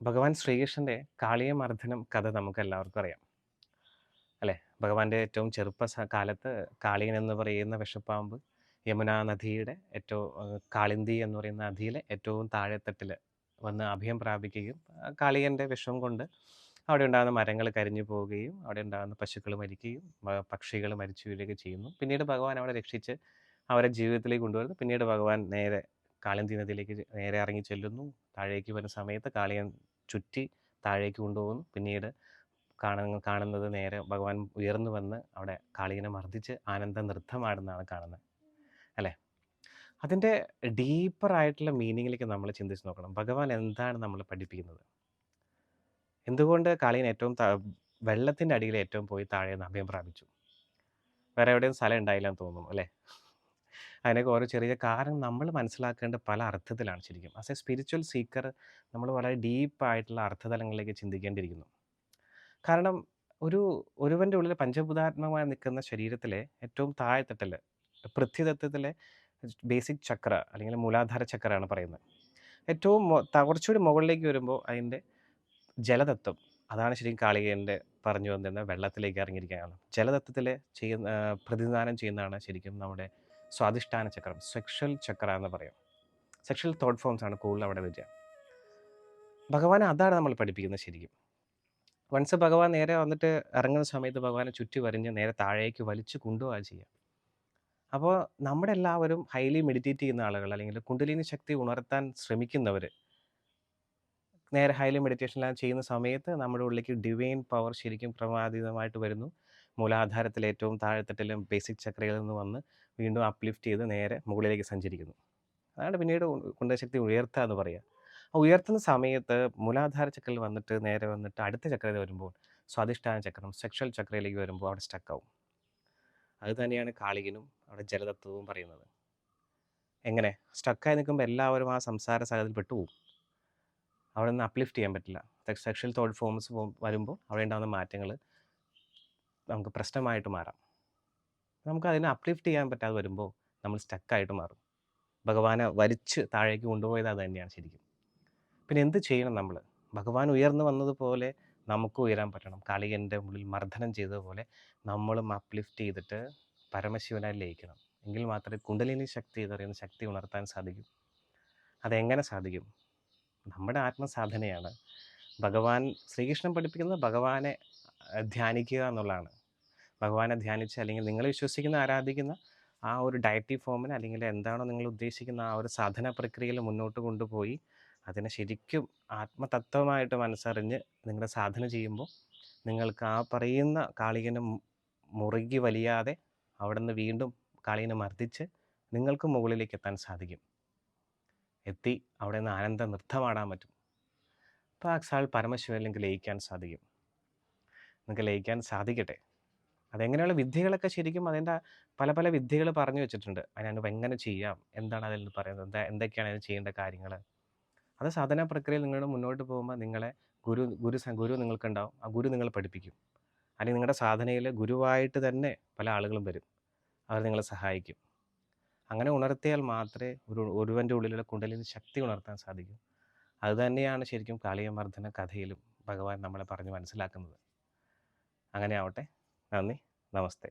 ഭഗവാൻ ശ്രീകൃഷ്ണന്റെ കാളിയമർദ്ദനം കഥ നമുക്കെല്ലാവർക്കും അറിയാം. അല്ലേ? ഭഗവാന്റെ ഏറ്റവും കാലത്ത് കാളിയൻ എന്ന് പറയുന്ന വിഷപ്പാമ്പ് യമുനാ നദിയുടെ കാളിന്തി എന്ന് പറയുന്ന നദിയിലെ ഏറ്റവും താഴെത്തട്ടില് വന്ന് അഭയം പ്രാപിക്കുകയും കാളിയന്റെ വിഷം കൊണ്ട് അവിടെ ഉണ്ടാകുന്ന മരങ്ങൾ കരിഞ്ഞു പോവുകയും അവിടെ ഉണ്ടാകുന്ന പശുക്കൾ മരിക്കുകയും പക്ഷികൾ മരിച്ചു വീഴുകയും ചെയ്യുന്നു. പിന്നീട് ഭഗവാൻ അവരെ രക്ഷിച്ച് അവരെ ജീവിതത്തിലേക്ക് കൊണ്ടുവരുന്നു. പിന്നീട് ഭഗവാൻ നേരെ കാളിന്തി നദിയിലേക്ക് നേരെ ഇറങ്ങി ചെല്ലുന്നു. താഴേക്ക് വരുന്ന സമയത്ത് കാളിയൻ ചുറ്റി താഴേക്ക് കൊണ്ടുപോകുന്നു. പിന്നീട് കാണുന്നത് നേരെ ഭഗവാൻ ഉയർന്നു വന്ന് അവിടെ കാളിയനെ മർദ്ദിച്ച് ആനന്ദ നൃത്തമാടുന്നതാണ് കാണുന്നത്. അല്ലേ? അതിൻ്റെ ഡീപ്പർ ആയിട്ടുള്ള മീനിങ്ങിലേക്ക് നമ്മൾ ചിന്തിച്ച് നോക്കണം. ഭഗവാൻ എന്താണ് നമ്മളെ പഠിപ്പിക്കുന്നത്? എന്തുകൊണ്ട് കാളിയൻ വെള്ളത്തിൻ്റെ അടിയിൽ ഏറ്റവും പോയി താഴെ നിന്ന് അഭയം പ്രാപിച്ചു? വേറെ എവിടെയും സ്ഥലം ഉണ്ടായില്ലാന്ന് തോന്നുന്നു അല്ലേ? അതിനൊക്കെ ഓരോ ചെറിയ കാരണം നമ്മൾ മനസ്സിലാക്കേണ്ട പല അർത്ഥത്തിലാണ് ശരിക്കും. ആസ് എ സ്പിരിച്വൽ സീക്കർ നമ്മൾ വളരെ ഡീപ്പായിട്ടുള്ള അർത്ഥതലങ്ങളിലേക്ക് ചിന്തിക്കേണ്ടിയിരിക്കുന്നു. കാരണം ഒരുവൻ്റെ ഉള്ളിൽ പഞ്ചഭൂതാത്മകമായി നിൽക്കുന്ന ശരീരത്തിലെ ഏറ്റവും താഴെത്തട്ടില് പൃഥ്വിതത്വത്തിലെ ബേസിക് ചക്ര അല്ലെങ്കിൽ മൂലാധാര ചക്രയാണ് പറയുന്നത്. ഏറ്റവും കുറച്ചുകൂടി മുകളിലേക്ക് വരുമ്പോൾ അതിൻ്റെ ജലതത്വം, അതാണ് ശരിക്കും കാളികൻ്റെ പറഞ്ഞു വന്നിരുന്നത് വെള്ളത്തിലേക്ക് ഇറങ്ങിയിരിക്കുകയാണ്. ജലതത്വത്തിലെ പ്രതിനിധാനം ചെയ്യുന്നതാണ് ശരിക്കും നമ്മുടെ സ്വാധിഷ്ഠാന ചക്രം, സെക്ഷൽ ചക്ര എന്ന് പറയും. സെക്ഷൽ തോട്ട് ഫോംസ് ആണ് കൂടുതൽ അവിടെ വരിക. ഭഗവാൻ അതാണ് നമ്മൾ പഠിപ്പിക്കുന്നത് ശരിക്കും. വൺസ് ഭഗവാൻ നേരെ വന്നിട്ട് ഇറങ്ങുന്ന സമയത്ത് ഭഗവാനെ ചുറ്റി വരിഞ്ഞ് നേരെ താഴേക്ക് വലിച്ചു കൊണ്ടുപോവുക ചെയ്യുക. അപ്പോൾ നമ്മുടെ എല്ലാവരും ഹൈലി മെഡിറ്റേറ്റ് ചെയ്യുന്ന ആളുകൾ അല്ലെങ്കിൽ കുണ്ടലിനി ശക്തി ഉണർത്താൻ ശ്രമിക്കുന്നവർ നേരെ ഹൈലി മെഡിറ്റേഷനെല്ലാം ചെയ്യുന്ന സമയത്ത് നമ്മുടെ ഉള്ളിലേക്ക് ഡിവൈൻ പവർ ശരിക്കും ക്രമാതീതമായിട്ട് വരുന്നു. മൂലാധാരത്തിൽ ഏറ്റവും താഴെത്തട്ടിലും ബേസിക് ചക്രയിൽ നിന്ന് വന്ന് വീണ്ടും അപ്ലിഫ്റ്റ് ചെയ്ത് നേരെ മുകളിലേക്ക് സഞ്ചരിക്കുന്നു. അതാണ് പിന്നീട് കുണ്ടശക്തി ഉയർത്തുക എന്ന് പറയുക. ഉയർത്തുന്ന സമയത്ത് മൂലാധാര ചക്രയിൽ നേരെ വന്നിട്ട് അടുത്ത ചക്രയിൽ വരുമ്പോൾ സ്വാധിഷ്ഠാന ചക്രം സെക്ഷൽ ചക്രയിലേക്ക് വരുമ്പോൾ അവിടെ സ്റ്റക്കാവും. അത് തന്നെയാണ് കാളികനും അവിടെ ജലതത്വവും പറയുന്നത്. എങ്ങനെ സ്റ്റക്കായി നിൽക്കുമ്പോൾ എല്ലാവരും ആ സംസാര സാഗരത്തിൽ പെട്ടുപോകും. അവിടെ നിന്ന് അപ്ലിഫ്റ്റ് ചെയ്യാൻ പറ്റില്ല. സെക്ഷൽ തോട്ട് ഫോംസ് വരുമ്പോൾ അവിടെ ഉണ്ടാകുന്ന മാറ്റങ്ങൾ നമുക്ക് പ്രശ്നമായിട്ട് മാറാം. നമുക്ക് അതിനെ അപ്ലിഫ്റ്റ് ചെയ്യാൻ പറ്റാതെ വരുമ്പോൾ നമ്മൾ സ്റ്റക്കായിട്ട് മാറും. ഭഗവാനെ വലിച്ച് താഴേക്ക് കൊണ്ടുപോയത് അത് തന്നെയാണ് ശരിക്കും. പിന്നെ എന്ത് ചെയ്യണം നമ്മൾ? ഭഗവാൻ ഉയർന്നു വന്നതുപോലെ നമുക്ക് ഉയരാൻ പറ്റണം. കാളികൻ്റെ ഉള്ളിൽ മർദ്ദനം ചെയ്തതുപോലെ നമ്മളും അപ്ലിഫ്റ്റ് ചെയ്തിട്ട് പരമശിവനായി ലയിക്കണം. എങ്കിൽ മാത്രമേ കുണ്ടലിനി ശക്തി എന്ന് പറയുന്ന ശക്തി ഉണർത്താൻ സാധിക്കും. അതെങ്ങനെ സാധിക്കും? നമ്മുടെ ആത്മസാധനയാണ്. ഭഗവാൻ ശ്രീകൃഷ്ണൻ പഠിപ്പിക്കുന്നത് ഭഗവാനെ ധ്യാനിക്കുക എന്നുള്ളതാണ്. ഭഗവാനെ ധ്യാനിച്ച് അല്ലെങ്കിൽ നിങ്ങൾ വിശ്വസിക്കുന്ന ആരാധിക്കുന്ന ആ ഒരു ഡയറ്റി ഫോമിന് അല്ലെങ്കിൽ എന്താണോ നിങ്ങൾ ഉദ്ദേശിക്കുന്ന ആ ഒരു സാധന പ്രക്രിയയിൽ മുന്നോട്ട് കൊണ്ടുപോയി അതിനെ ശരിക്കും ആത്മതത്വമായിട്ട് മനസ്സറിഞ്ഞ് നിങ്ങളുടെ സാധന ചെയ്യുമ്പോൾ നിങ്ങൾക്ക് ആ പറയുന്ന കാളികനെ മുറുകി വലിയാതെ അവിടെ നിന്ന് വീണ്ടും കാളികനെ മർദ്ദിച്ച് നിങ്ങൾക്ക് മുകളിലേക്ക് എത്താൻ സാധിക്കും. എത്തി അവിടെ നിന്ന് ആനന്ദ നൃത്തമാടാൻ പറ്റും. അപ്പോൾ ആ സാൾ പരമശിവനിലേക്ക് ലയിക്കാൻ സാധിക്കും. നിങ്ങൾക്ക് ലയിക്കാൻ സാധിക്കട്ടെ. അതെങ്ങനെയുള്ള വിദ്യകളൊക്കെ ശരിക്കും അതിൻ്റെ പല പല വിദ്യകൾ പറഞ്ഞു വെച്ചിട്ടുണ്ട്. അതിനനുസരിച്ച് എങ്ങനെ ചെയ്യാം, എന്താണ് അതിൽ പറയുന്നത്, എന്തൊക്കെയാണ് അതിന് ചെയ്യേണ്ട കാര്യങ്ങൾ. അത് സാധന പ്രക്രിയയിൽ നിങ്ങൾ മുന്നോട്ട് പോകുമ്പോൾ നിങ്ങളെ ഗുരു നിങ്ങൾക്കുണ്ടാവും. ആ ഗുരു നിങ്ങളെ പഠിപ്പിക്കും. അല്ലെങ്കിൽ നിങ്ങളുടെ സാധനയിൽ ഗുരുവായിട്ട് തന്നെ പല ആളുകളും വരും. അവർ നിങ്ങളെ സഹായിക്കും. അങ്ങനെ ഉണർത്തിയാൽ മാത്രമേ ഒരുവൻ്റെ ഉള്ളിലുള്ള കുണ്ടലിനി ശക്തി ഉണർത്താൻ സാധിക്കൂ. അതുതന്നെയാണ് ശരിക്കും കാളിയമർദ്ദന കഥയിലും ഭഗവാൻ നമ്മളെ പറഞ്ഞ് മനസ്സിലാക്കുന്നത്. അങ്ങനെ ആവട്ടെ. നന്ദി. നമസ്തേ.